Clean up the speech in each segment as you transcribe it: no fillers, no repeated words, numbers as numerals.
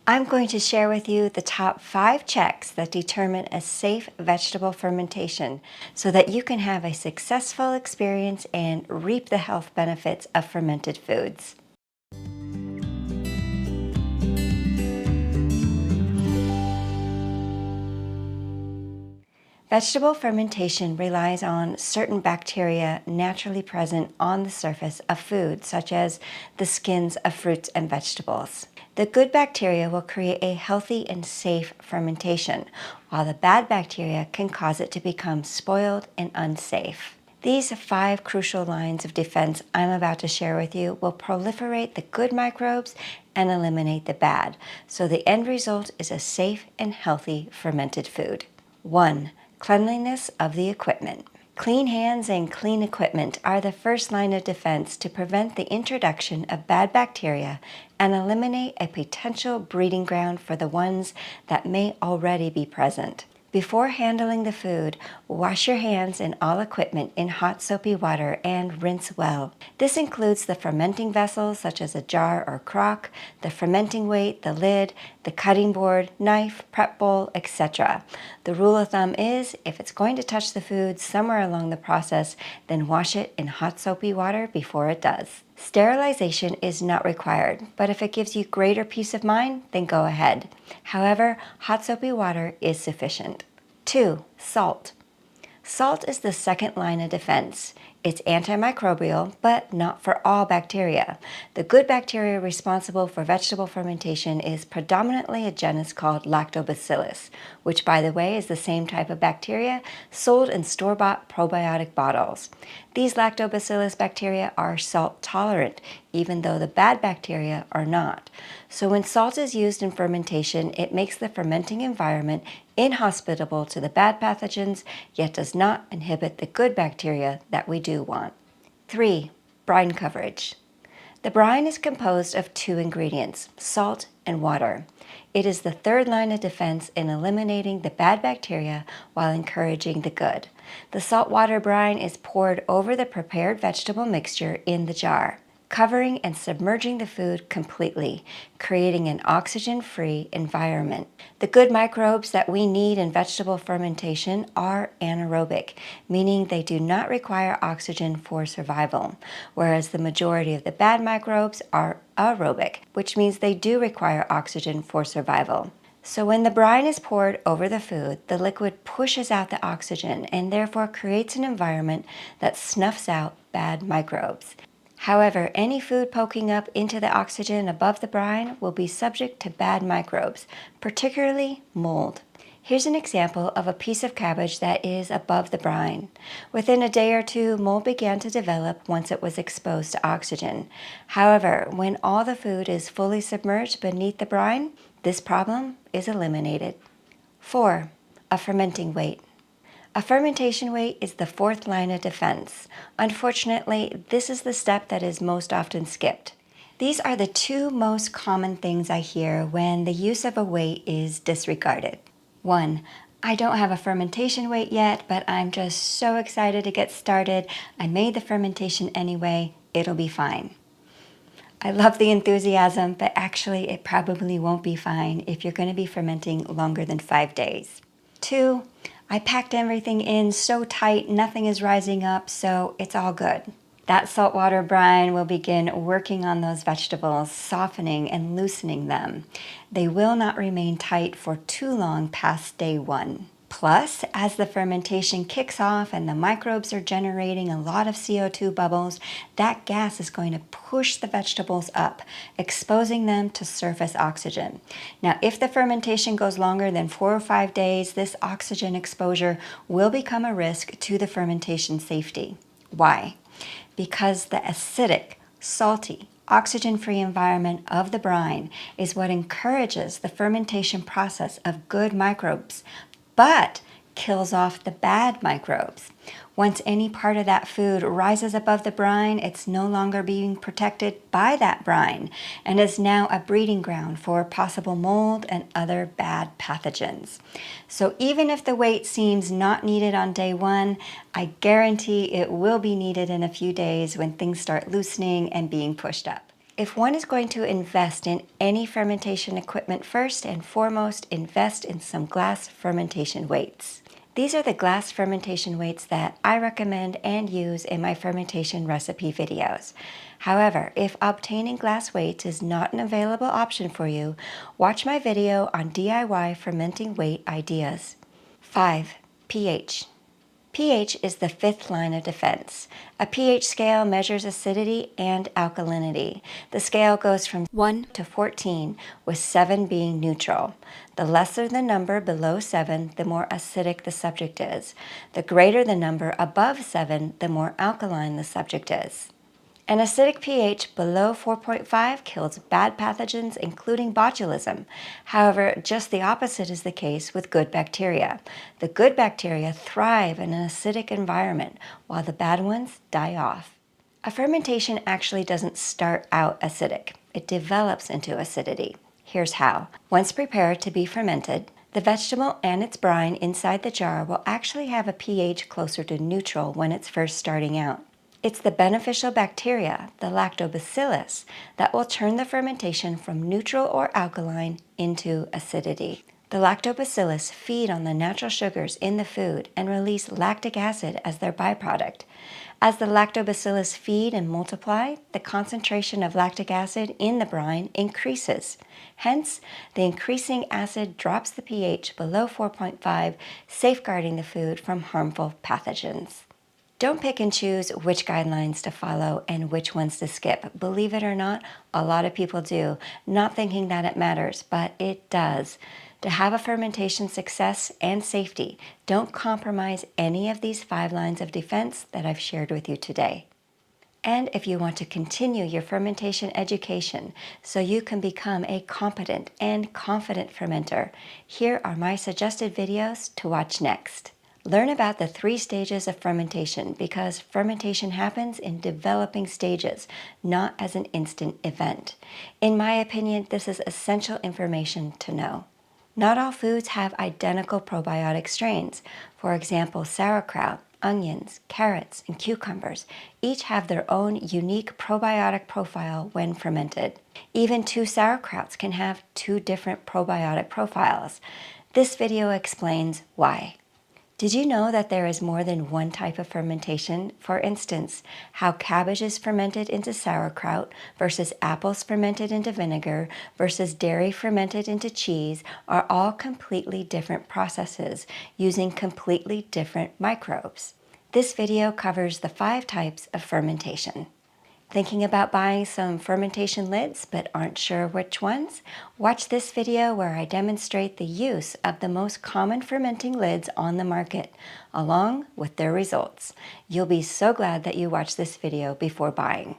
I'm going to share with you the top 5 checks that determine a safe vegetable fermentation so that you can have a successful experience and reap the health benefits of fermented foods. Vegetable fermentation relies on certain bacteria naturally present on the surface of food, such as the skins of fruits and vegetables. The good bacteria will create a healthy and safe fermentation, while the bad bacteria can cause it to become spoiled and unsafe. These 5 crucial lines of defense I'm about to share with you will proliferate the good microbes and eliminate the bad, so the end result is a safe and healthy fermented food. 1. Cleanliness of the equipment. Clean hands and clean equipment are the first line of defense to prevent the introduction of bad bacteria and eliminate a potential breeding ground for the ones that may already be present. Before handling the food, wash your hands and all equipment in hot soapy water and rinse well. This includes the fermenting vessels such as a jar or crock, the fermenting weight, the lid, the cutting board, knife, prep bowl, etc. The rule of thumb is if it's going to touch the food somewhere along the process, then wash it in hot soapy water before it does. Sterilization is not required, but if it gives you greater peace of mind, then go ahead. However, hot soapy water is sufficient. 2. Salt. Salt is the second line of defense. It's antimicrobial, but not for all bacteria. The good bacteria responsible for vegetable fermentation is predominantly a genus called Lactobacillus, which, by the way, is the same type of bacteria sold in store-bought probiotic bottles. These Lactobacillus bacteria are salt tolerant, even though the bad bacteria are not. So when salt is used in fermentation, it makes the fermenting environment inhospitable to the bad pathogens, yet does not inhibit the good bacteria that we do want. 3. Brine coverage. The brine is composed of 2 ingredients, salt and water. It is the third line of defense in eliminating the bad bacteria while encouraging the good. The saltwater brine is poured over the prepared vegetable mixture in the jar, covering and submerging the food completely, creating an oxygen-free environment. The good microbes that we need in vegetable fermentation are anaerobic, meaning they do not require oxygen for survival, whereas the majority of the bad microbes are aerobic, which means they do require oxygen for survival. So when the brine is poured over the food, the liquid pushes out the oxygen and therefore creates an environment that snuffs out bad microbes. However, any food poking up into the oxygen above the brine will be subject to bad microbes, particularly mold. Here's an example of a piece of cabbage that is above the brine. Within a day or 2, mold began to develop once it was exposed to oxygen. However, when all the food is fully submerged beneath the brine, this problem is eliminated. 4. A fermenting weight. A fermentation weight is the 4th line of defense. Unfortunately, this is the step that is most often skipped. These are the 2 most common things I hear when the use of a weight is disregarded. 1. I don't have a fermentation weight yet, but I'm just so excited to get started. I made the fermentation anyway, it'll be fine. I love the enthusiasm, but actually it probably won't be fine if you're going to be fermenting longer than 5 days. 2. I packed everything in so tight, nothing is rising up, so it's all good. That saltwater brine will begin working on those vegetables, softening and loosening them. They will not remain tight for too long past day 1. Plus, as the fermentation kicks off and the microbes are generating a lot of CO2 bubbles, that gas is going to push the vegetables up, exposing them to surface oxygen. Now, if the fermentation goes longer than 4 or 5 days, this oxygen exposure will become a risk to the fermentation safety. Why? Because the acidic, salty, oxygen-free environment of the brine is what encourages the fermentation process of good microbes, but kills off the bad microbes. Once any part of that food rises above the brine, it's no longer being protected by that brine and is now a breeding ground for possible mold and other bad pathogens. So even if the weight seems not needed on day 1, I guarantee it will be needed in a few days when things start loosening and being pushed up. If one is going to invest in any fermentation equipment, first and foremost, invest in some glass fermentation weights. These are the glass fermentation weights that I recommend and use in my fermentation recipe videos. However, if obtaining glass weights is not an available option for you, watch my video on DIY fermenting weight ideas. 5. pH. pH is the fifth line of defense. A pH scale measures acidity and alkalinity. The scale goes from 1 to 14, with 7 being neutral. The lesser the number below 7, the more acidic the subject is. The greater the number above 7, the more alkaline the subject is. An acidic pH below 4.5 kills bad pathogens, including botulism. However, just the opposite is the case with good bacteria. The good bacteria thrive in an acidic environment, while the bad ones die off. A fermentation actually doesn't start out acidic. It develops into acidity. Here's how. Once prepared to be fermented, the vegetable and its brine inside the jar will actually have a pH closer to neutral when it's first starting out. It's the beneficial bacteria, the lactobacillus, that will turn the fermentation from neutral or alkaline into acidity. The lactobacillus feed on the natural sugars in the food and release lactic acid as their byproduct. As the lactobacillus feed and multiply, the concentration of lactic acid in the brine increases. Hence, the increasing acid drops the pH below 4.5, safeguarding the food from harmful pathogens. Don't pick and choose which guidelines to follow and which ones to skip. Believe it or not, a lot of people do, not thinking that it matters, but it does. To have a fermentation success and safety, don't compromise any of these 5 lines of defense that I've shared with you today. And if you want to continue your fermentation education so you can become a competent and confident fermenter, here are my suggested videos to watch next. Learn about the 3 stages of fermentation, because fermentation happens in developing stages, not as an instant event. In my opinion, this is essential information to know. Not all foods have identical probiotic strains. For example, sauerkraut, onions, carrots, and cucumbers each have their own unique probiotic profile when fermented. Even 2 sauerkrauts can have 2 different probiotic profiles. This video explains why. Did you know that there is more than one type of fermentation? For instance, how cabbage is fermented into sauerkraut versus apples fermented into vinegar versus dairy fermented into cheese are all completely different processes using completely different microbes. This video covers the 5 types of fermentation. Thinking about buying some fermentation lids but aren't sure which ones? Watch this video where I demonstrate the use of the most common fermenting lids on the market, along with their results. You'll be so glad that you watched this video before buying.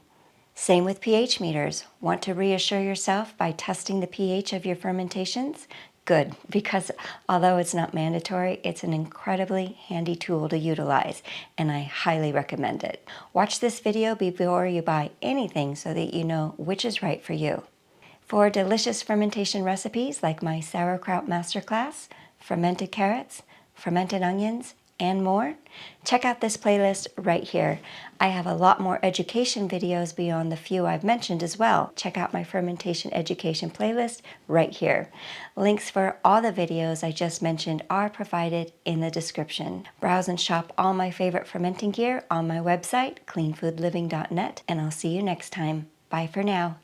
Same with pH meters. Want to reassure yourself by testing the pH of your fermentations? Good, because although it's not mandatory, it's an incredibly handy tool to utilize, and I highly recommend it. Watch this video before you buy anything so that you know which is right for you. For delicious fermentation recipes like my sauerkraut masterclass, fermented carrots, fermented onions, and more, check out this playlist right here. I have a lot more education videos beyond the few I've mentioned as well. Check out my fermentation education playlist right here. Links for all the videos I just mentioned are provided in the description. Browse and shop all my favorite fermenting gear on my website, cleanfoodliving.net, and I'll see you next time. Bye for now.